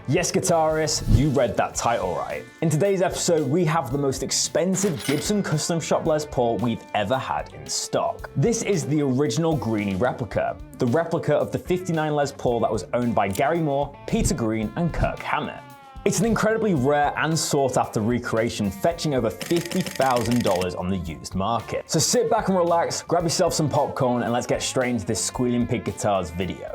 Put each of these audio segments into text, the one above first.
Yes, guitarists, you read that title right. In today's episode, we have the most expensive Gibson Custom Shop Les Paul we've ever had in stock. This is the original Greeny Replica, the replica of the '59 Les Paul that was owned by Gary Moore, Peter Green, and Kirk Hammett. It's an incredibly rare and sought-after recreation, fetching over $50,000 on the used market. So sit back and relax, grab yourself some popcorn, and let's get straight into this Squealing Pig Guitars video.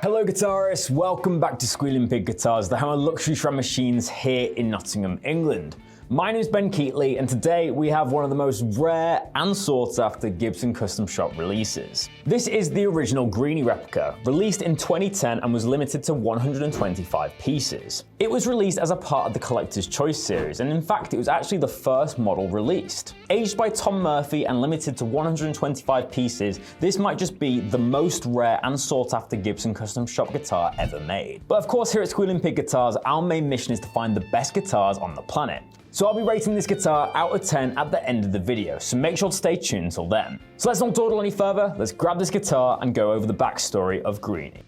Hello guitarists, welcome back to Squealing Pig Guitars, the home of luxury shred machines here in Nottingham, England. My name is Ben Keightley, and today we have one of the most rare and sought after Gibson Custom Shop releases. This is the original Greeny Replica, released in 2010 and was limited to 125 pieces. It was released as a part of the Collector's Choice series, and in fact it was actually the first model released. Aged by Tom Murphy and limited to 125 pieces, this might just be the most rare and sought after Gibson Custom Shop guitar ever made. But of course here at Squealing Pig Guitars, our main mission is to find the best guitars on the planet. So I'll be rating this guitar out of 10 at the end of the video, so make sure to stay tuned until then. So let's not dawdle any further, let's grab this guitar and go over the backstory of Greeny.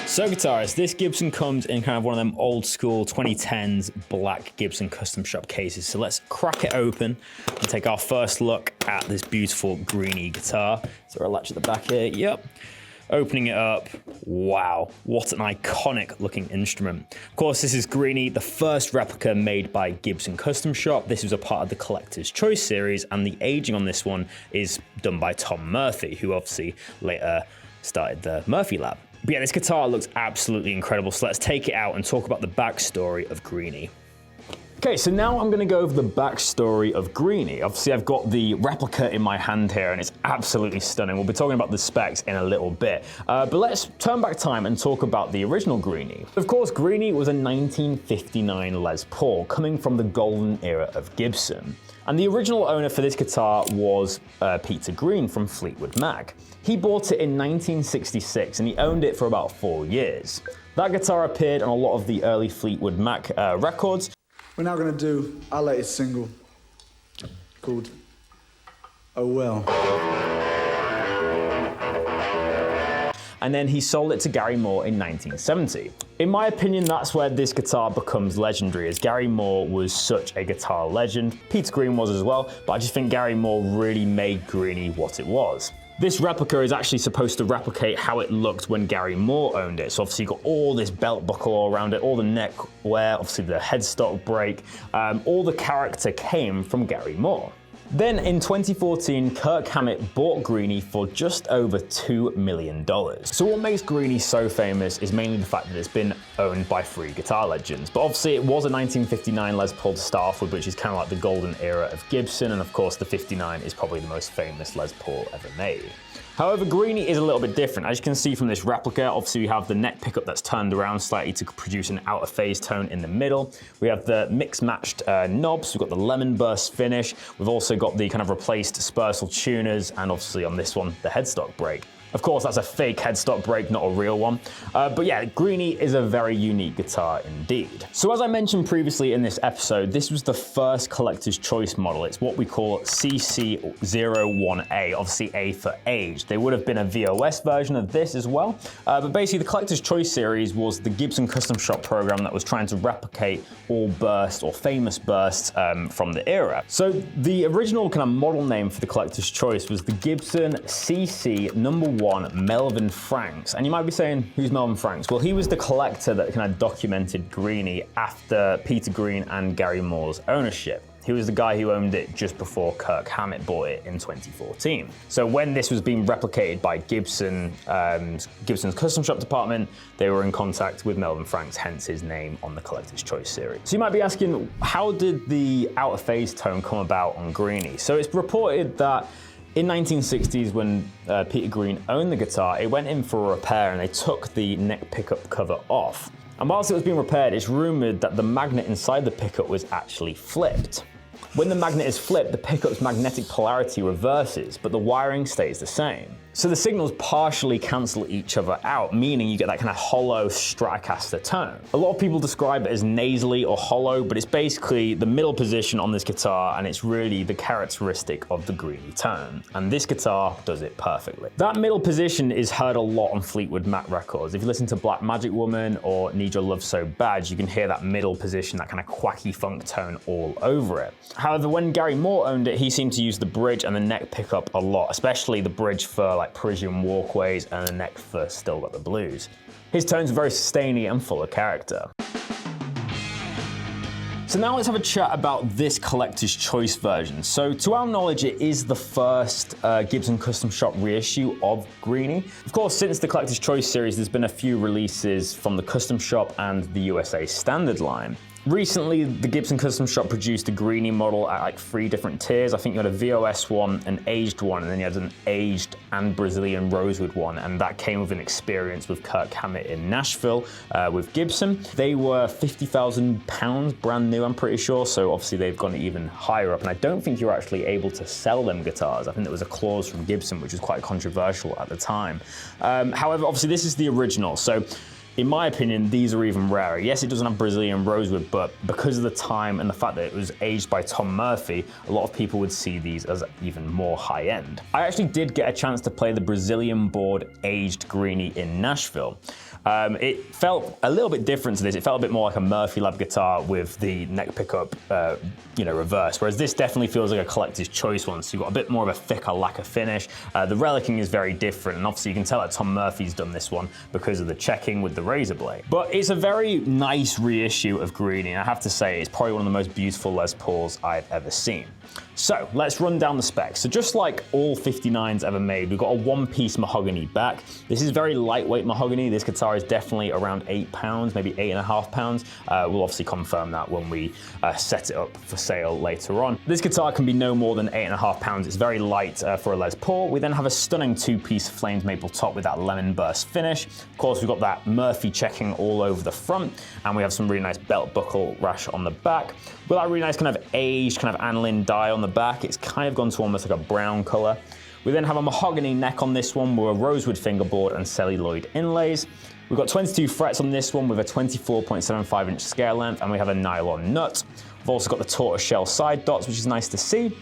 So guitarists, this Gibson comes in kind of one of them old school 2010s black Gibson Custom Shop cases. So let's crack it open and take our first look at this beautiful Greeny guitar. So I'll latch at the back here, yep. Opening it up, wow, what an iconic looking instrument. Of course, this is Greeny, the first replica made by Gibson Custom Shop. This was a part of the Collector's Choice series, and the aging on this one is done by Tom Murphy, who obviously later started the Murphy Lab. But yeah, this guitar looks absolutely incredible, so let's take it out and talk about the backstory of Greeny. Okay, so now I'm going to go over the backstory of Greeny. Obviously, I've got the replica in my hand here, and it's absolutely stunning. We'll be talking about the specs in a little bit. But let's turn back time and talk about the original Greeny. Of course, Greeny was a 1959 Les Paul, coming from the golden era of Gibson. And the original owner for this guitar was Peter Green from Fleetwood Mac. He bought it in 1966, and he owned it for about 4 years. That guitar appeared on a lot of the early Fleetwood Mac records. We're now going to do our latest single called Oh Well. And then he sold it to Gary Moore in 1970. In my opinion, that's where this guitar becomes legendary, as Gary Moore was such a guitar legend. Peter Green was as well, but I just think Gary Moore really made Greeny what it was. This replica is actually supposed to replicate how it looked when Gary Moore owned it. So obviously you've got all this belt buckle all around it, all the neck wear, obviously the headstock break, all the character came from Gary Moore. Then in 2014, Kirk Hammett bought Greeny for just over $2 million. So what makes Greeny so famous is mainly the fact that it's been owned by 3 guitar legends. But obviously it was a 1959 Les Paul to start off with, which is kind of like the golden era of Gibson, and of course the 59 is probably the most famous Les Paul ever made. However, Greeny is a little bit different. As you can see from this replica, obviously we have the neck pickup that's turned around slightly to produce an out of phase tone in the middle. We have the mix matched knobs, we've got the lemon burst finish. We've also got the kind of replaced Spursel tuners, and obviously on this one, the headstock break. Of course, that's a fake headstock break, not a real one. But yeah, Greeny is a very unique guitar indeed. So as I mentioned previously in this episode, this was the first Collector's Choice model. It's what we call CC01A, obviously A for age. There would have been a VOS version of this as well. But basically the Collector's Choice series was the Gibson Custom Shop program that was trying to replicate all bursts or famous bursts from the era. So the original kind of model name for the Collector's Choice was the Gibson CC #1 Melvin Franks. And you might be saying, who's Melvin Franks? Well, he was the collector that kind of documented Greeny after Peter Green and Gary Moore's ownership. He was the guy who owned it just before Kirk Hammett bought it in 2014. So when this was being replicated by Gibson's Custom Shop department, they were in contact with Melvin Franks, hence his name on the Collector's Choice series. So you might be asking, how did the out of phase tone come about on Greeny? So it's reported that in 1960s, when Peter Green owned the guitar, it went in for a repair and they took the neck pickup cover off. And whilst it was being repaired, it's rumored that the magnet inside the pickup was actually flipped. When the magnet is flipped, the pickup's magnetic polarity reverses, but the wiring stays the same. So the signals partially cancel each other out, meaning you get that kind of hollow Stratocaster tone. A lot of people describe it as nasally or hollow, but it's basically the middle position on this guitar, and it's really the characteristic of the Greeny tone. And this guitar does it perfectly. That middle position is heard a lot on Fleetwood Mac records. If you listen to Black Magic Woman or Need Your Love So Bad, you can hear that middle position, that kind of quacky funk tone all over it. However, when Gary Moore owned it, he seemed to use the bridge and the neck pickup a lot, especially the bridge for like Parisian Walkways and the neck for Still Got the Blues. His tones are very sustainy and full of character. So now let's have a chat about this collector's choice version. So to our knowledge, it is the first Gibson Custom Shop reissue of Greeny. Of course, since the collector's choice series, there's been a few releases from the Custom Shop and the USA Standard line. Recently, the Gibson Custom Shop produced a Greeny model at like 3 different tiers. I think you had a VOS one, an aged one, and then you had an aged and Brazilian rosewood one, and that came with an experience with Kirk Hammett in Nashville with Gibson. They were £50,000 brand new, I'm pretty sure, so obviously they've gone even higher up, and I don't think you're actually able to sell them guitars. I think there was a clause from Gibson, which was quite controversial at the time. However, obviously this is the original, so in my opinion, these are even rarer. Yes, it doesn't have Brazilian rosewood, but because of the time and the fact that it was aged by Tom Murphy, a lot of people would see these as even more high-end. I actually did get a chance to play the Brazilian board aged Greeny in Nashville. It felt a little bit different to this. It felt a bit more like a Murphy Lab guitar with the neck pickup, reverse, whereas this definitely feels like a collector's choice one, so you've got a bit more of a thicker lacquer finish. The relicking is very different, and obviously you can tell that Tom Murphy's done this one because of the checking with the razor blade. But it's a very nice reissue of Greeny, and I have to say it's probably one of the most beautiful Les Pauls I've ever seen. So let's run down the specs. So just like all 59s ever made, we've got a one-piece mahogany back. This is very lightweight mahogany. This guitar is definitely around 8 pounds, maybe 8.5 pounds. We'll obviously confirm that when we set it up for sale later on. This guitar can be no more than 8.5 pounds. It's very light for a Les Paul. We then have a stunning 2-piece flamed maple top with that lemon burst finish. Of course, we've got that Murphy checking all over the front, and we have some really nice belt buckle rash on the back. With that really nice kind of aged kind of aniline dye on the back, it's kind of gone to almost like a brown color. We then have a mahogany neck on this one with a rosewood fingerboard and celluloid inlays. We've got 22 frets on this one with a 24.75 inch scale length, and we have a nylon nut. We've also got the tortoiseshell side dots, which is nice to see.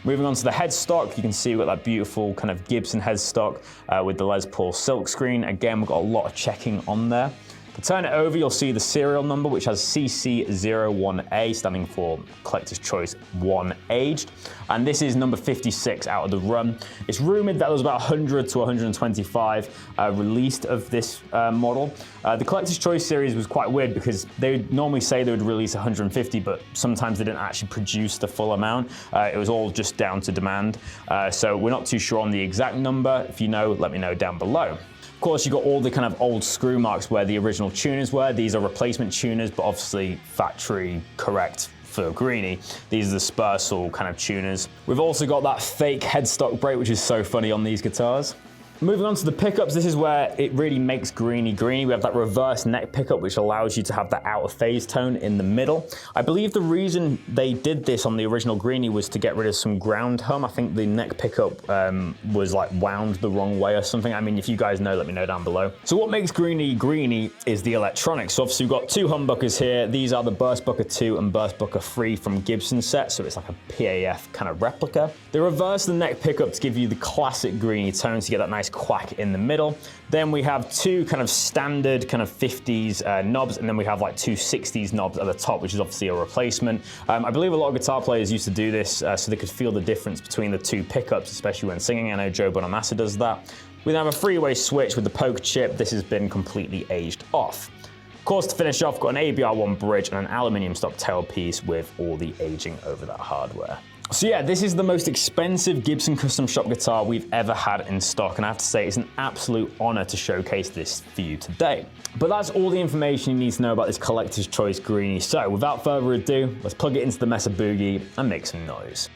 Moving on to the headstock, you can see we've got that beautiful kind of Gibson headstock with the Les Paul silkscreen. Again, we've got a lot of checking on there. To turn it over, you'll see the serial number, which has CC01A, standing for Collector's Choice 1 Aged. And this is number 56 out of the run. It's rumored that there was about 100 to 125 released of this model. The Collector's Choice series was quite weird because they would normally say they would release 150, but sometimes they didn't actually produce the full amount. It was all just down to demand. So we're not too sure on the exact number. If you know, let me know down below. Of course, you've got all the kind of old screw marks where the original tuners were. These are replacement tuners, but obviously factory correct for Greeny. These are the Spursel kind of tuners. We've also got that fake headstock break, which is so funny on these guitars. Moving on to the pickups, this is where it really makes Greeny Greeny. We have that reverse neck pickup, which allows you to have that out of phase tone in the middle. I believe the reason they did this on the original Greeny was to get rid of some ground hum. I think the neck pickup was like wound the wrong way or something. I mean, if you guys know, let me know down below. So what makes Greeny Greeny is the electronics. So obviously we've got 2 humbuckers here. These are the Burst Bucker 2 and Burst Bucker 3 from Gibson set, so it's like a PAF kind of replica. They reverse the neck pickup to give you the classic Greeny tone, to get that nice quack in the middle. Then we have 2 kind of standard kind of 50s knobs, and then we have like 2 60s knobs at the top, which is obviously a replacement. I believe a lot of guitar players used to do this so they could feel the difference between the 2 pickups, especially when singing. I know Joe Bonamassa does that. We then have a 3-way switch with the poke chip. This has been completely aged off. Of course, to finish off, got an ABR1 bridge and an aluminium stock tailpiece with all the aging over that hardware. So yeah, this is the most expensive Gibson Custom Shop guitar we've ever had in stock, and I have to say it's an absolute honor to showcase this for you today. But that's all the information you need to know about this Collector's Choice Greeny. So without further ado, let's plug it into the Mesa Boogie and make some noise.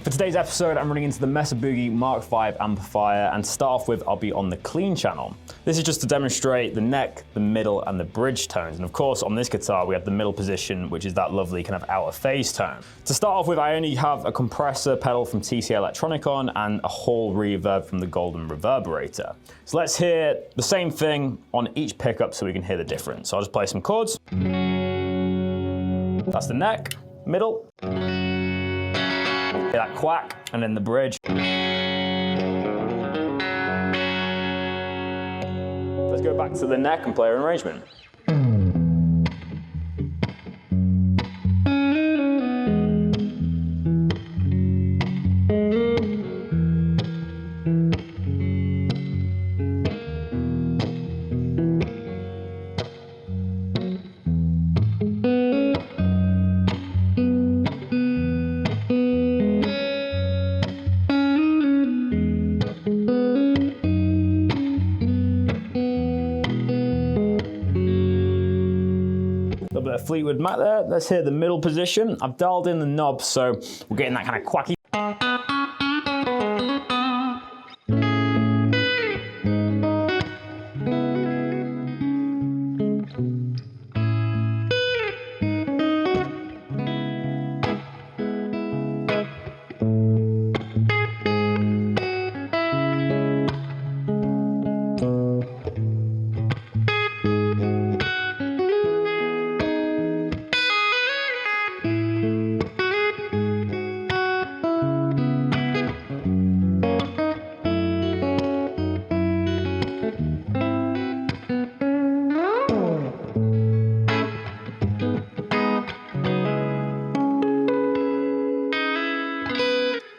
For today's episode, I'm running into the Mesa Boogie Mark V amplifier, and to start off with, I'll be on the clean channel. This is just to demonstrate the neck, the middle, and the bridge tones. And of course, on this guitar, we have the middle position, which is that lovely kind of outer phase tone. To start off with, I only have a compressor pedal from TC Electronicon and a Hall reverb from the Golden Reverberator. So let's hear the same thing on each pickup so we can hear the difference. So I'll just play some chords. That's the neck, middle. Hear that quack, and then the bridge. Let's go back to the neck and play an arrangement. Fleetwood Mac there. Let's hear the middle position. I've dialed in the knob, so we're getting that kind of quacky.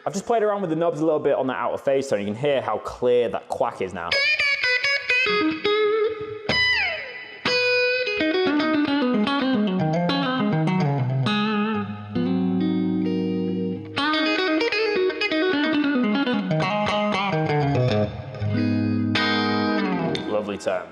I've just played around with the knobs a little bit on that outer phase tone. You can hear how clear that quack is now. Lovely tone.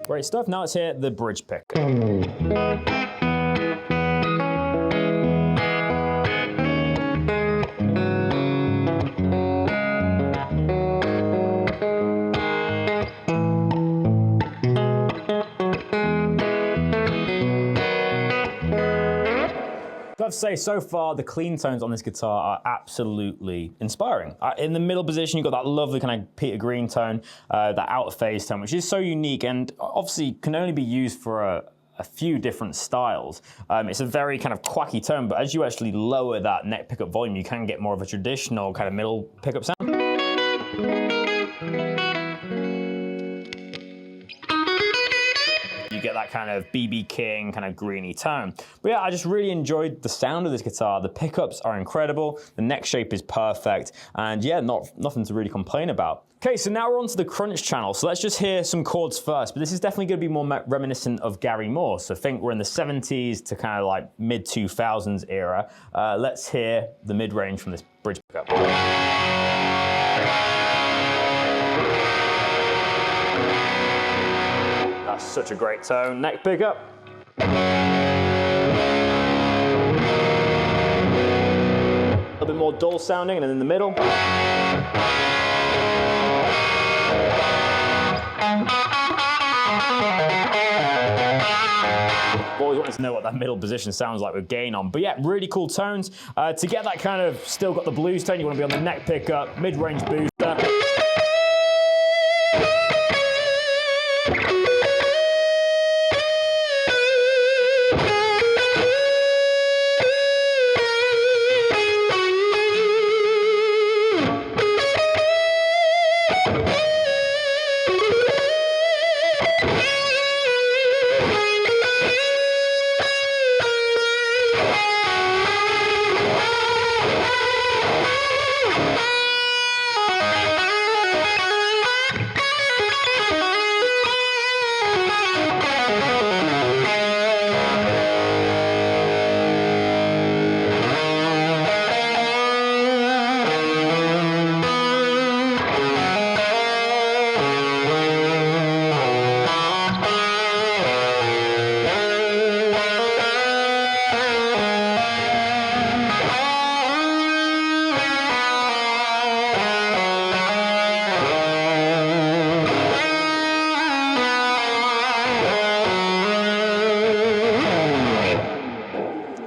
Great stuff. Now let's hear the bridge pick. I have to say, so far, the clean tones on this guitar are absolutely inspiring. In the middle position, you've got that lovely kind of Peter Green tone, that outer phase tone, which is so unique and obviously can only be used for a few different styles. It's a very kind of quacky tone, but as you actually lower that neck pickup volume, you can get more of a traditional kind of middle pickup sound. You get that kind of BB King, kind of greeny tone. But yeah, I just really enjoyed the sound of this guitar. The pickups are incredible, the neck shape is perfect, and yeah, nothing to really complain about. Okay, so now we're on to the crunch channel. So let's just hear some chords first, but this is definitely gonna be more reminiscent of Gary Moore. So think we're in the 70s to kind of like mid-2000s era. Let's hear the mid-range from this bridge pickup. That's such a great tone. Neck pickup. A little bit more dull sounding, and then in the middle. I've always wanted to know what that middle position sounds like with gain on. But yeah, really cool tones. To get that kind of still got the blues tone, you want to be on the neck pickup, mid-range booster.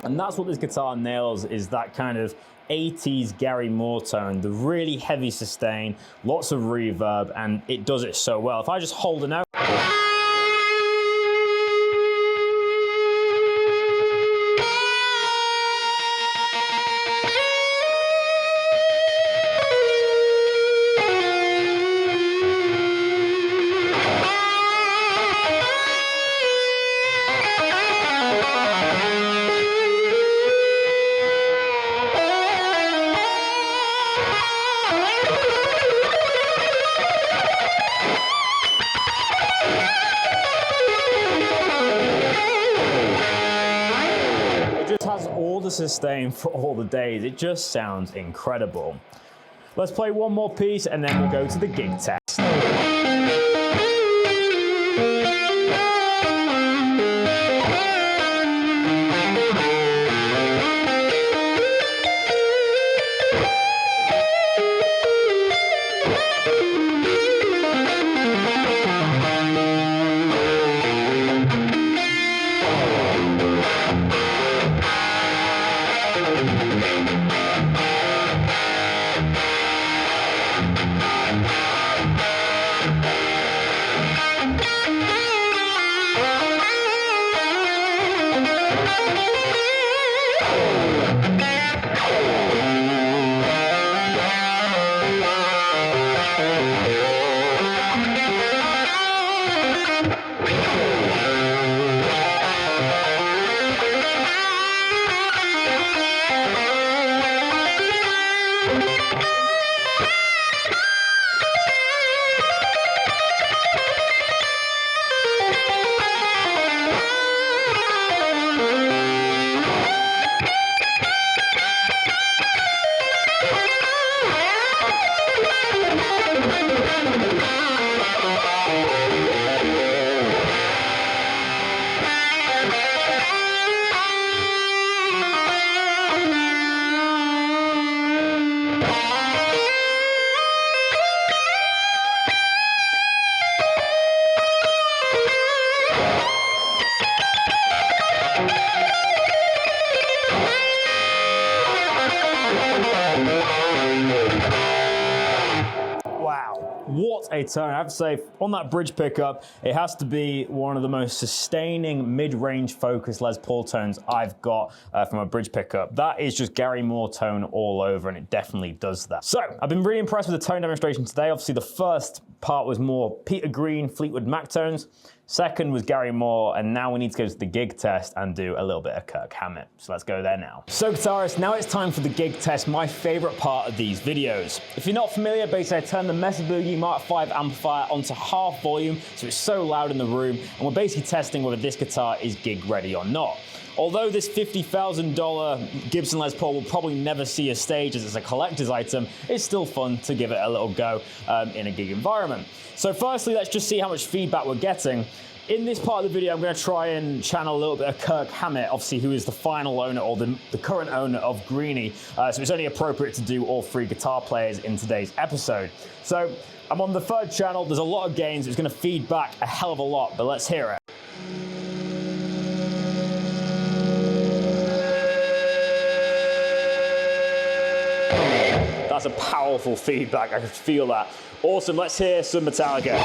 And that's what this guitar nails, is that kind of 80s Gary Moore tone, the really heavy sustain, lots of reverb, and it does it so well. If I just hold a note, all the sustain for all the days. It just sounds incredible. Let's play one more piece and then we'll go to the gig test. What a tone. I have to say, on that bridge pickup, it has to be one of the most sustaining mid-range focused Les Paul tones I've got from a bridge pickup. That is just Gary Moore tone all over, and it definitely does that. So, I've been really impressed with the tone demonstration today. Obviously, the first part was more Peter Green, Fleetwood Mac tones. Second was Gary Moore, and now we need to go to the gig test and do a little bit of Kirk Hammett. So let's go there now. So guitarists, now it's time for the gig test, my favorite part of these videos. If you're not familiar, basically I turn the Mesa Boogie Mark V amplifier onto half volume, so it's so loud in the room, and we're basically testing whether this guitar is gig ready or not. Although this $50,000 Gibson Les Paul will probably never see a stage as it's a collector's item, it's still fun to give it a little go in a gig environment. So firstly, let's just see how much feedback we're getting. In this part of the video, I'm going to try and channel a little bit of Kirk Hammett, obviously, who is the final owner or the current owner of Greeny. So it's only appropriate to do all three guitar players in today's episode. So I'm on the third channel. There's a lot of gains. It's going to feed back a hell of a lot, but let's hear it. That's a powerful feedback. I can feel that. Awesome. Let's hear some Metallica.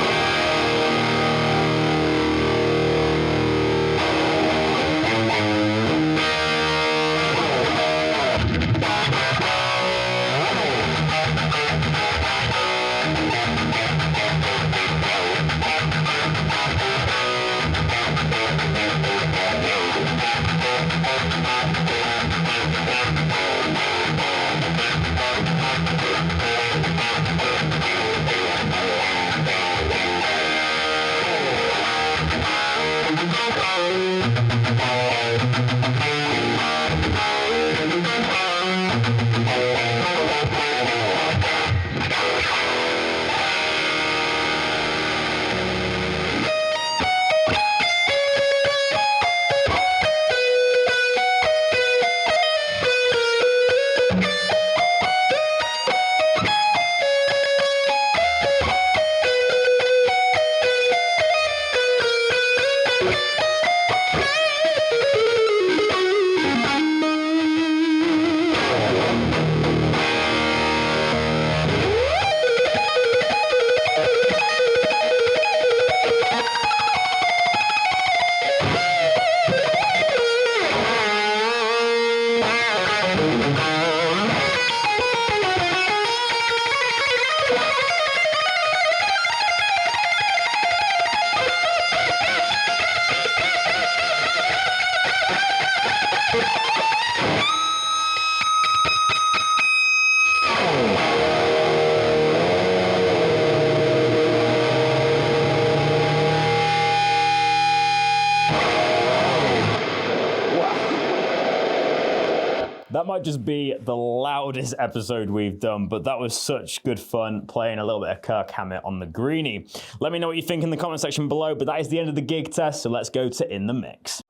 That might just be the loudest episode we've done, but that was such good fun playing a little bit of Kirk Hammett on the Greeny. Let me know what you think in the comment section below, but that is the end of the gig test, so let's go to In the Mix.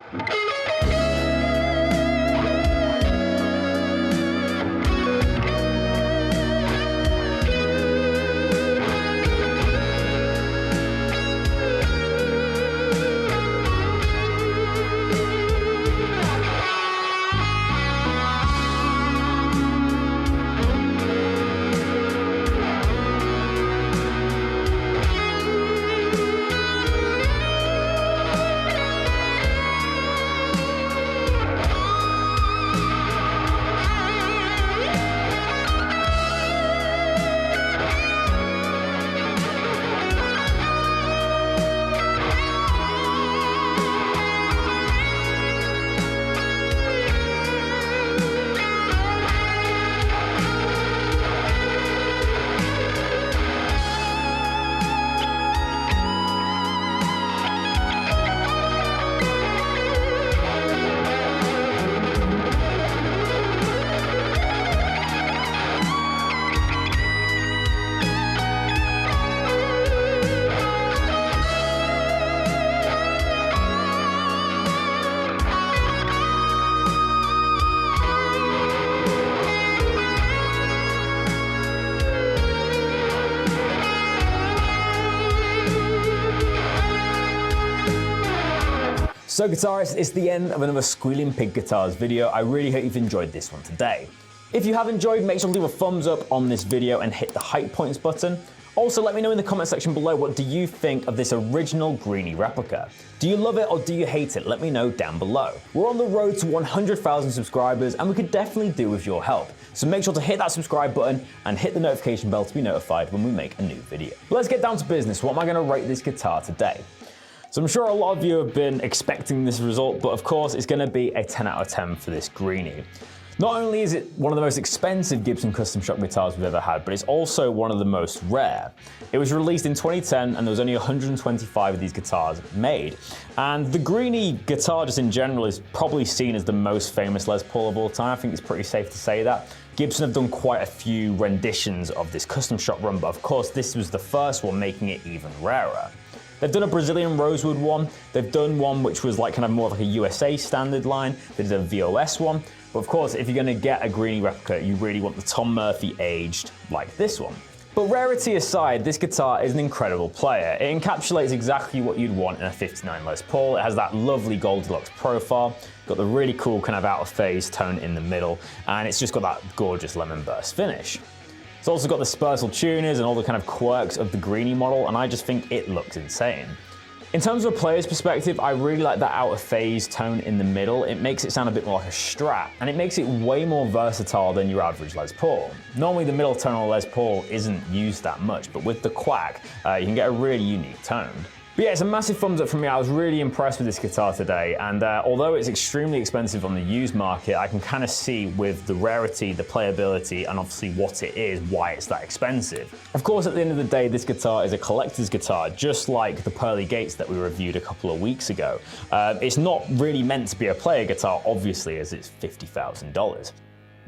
So guitarists, it's the end of another Squealing Pig Guitars video. I really hope you've enjoyed this one today. If you have enjoyed, make sure to leave a thumbs up on this video and hit the hype points button. Also, let me know in the comment section below, what do you think of this original Greeny replica? Do you love it or do you hate it? Let me know down below. We're on the road to 100,000 subscribers and we could definitely do with your help. So make sure to hit that subscribe button and hit the notification bell to be notified when we make a new video. But let's get down to business. What am I going to rate this guitar today? So I'm sure a lot of you have been expecting this result, but of course it's going to be a 10 out of 10 for this Greeny. Not only is it one of the most expensive Gibson custom shop guitars we've ever had, but it's also one of the most rare. It was released in 2010 and there was only 125 of these guitars made. And the Greeny guitar just in general is probably seen as the most famous Les Paul of all time. I think it's pretty safe to say that. Gibson have done quite a few renditions of this custom shop run, but of course this was the first one, making it even rarer. They've done a Brazilian rosewood one. They've done one which was like kind of more of like a USA standard line. They did a VOS one. But of course, if you're gonna get a Greeny replica, you really want the Tom Murphy aged like this one. But rarity aside, this guitar is an incredible player. It encapsulates exactly what you'd want in a 59 Les Paul. It has that lovely Goldilocks profile, got the really cool kind of out of phase tone in the middle, and it's just got that gorgeous lemon burst finish. It's also got the Spursel tuners and all the kind of quirks of the Greeny model, and I just think it looks insane. In terms of a player's perspective, I really like that out of phase tone in the middle. It makes it sound a bit more like a Strat, and it makes it way more versatile than your average Les Paul. Normally the middle tone on a Les Paul isn't used that much, but with the Quack, you can get a really unique tone. But yeah, it's a massive thumbs up from me. I was really impressed with this guitar today, and although it's extremely expensive on the used market, I can kind of see with the rarity, the playability, and obviously what it is, why it's that expensive. Of course, at the end of the day, this guitar is a collector's guitar, just like the Pearly Gates that we reviewed a couple of weeks ago. It's not really meant to be a player guitar, obviously, as it's $50,000.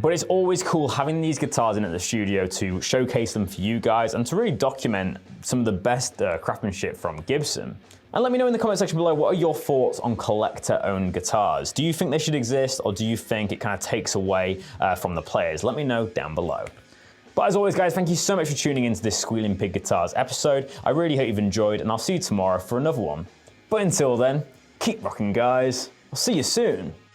But it's always cool having these guitars in at the studio to showcase them for you guys and to really document some of the best craftsmanship from Gibson. And let me know in the comment section below, what are your thoughts on collector-owned guitars? Do you think they should exist, or do you think it kind of takes away from the players? Let me know down below. But as always, guys, thank you so much for tuning into this Squealing Pig Guitars episode. I really hope you've enjoyed, and I'll see you tomorrow for another one. But until then, keep rocking, guys. I'll see you soon.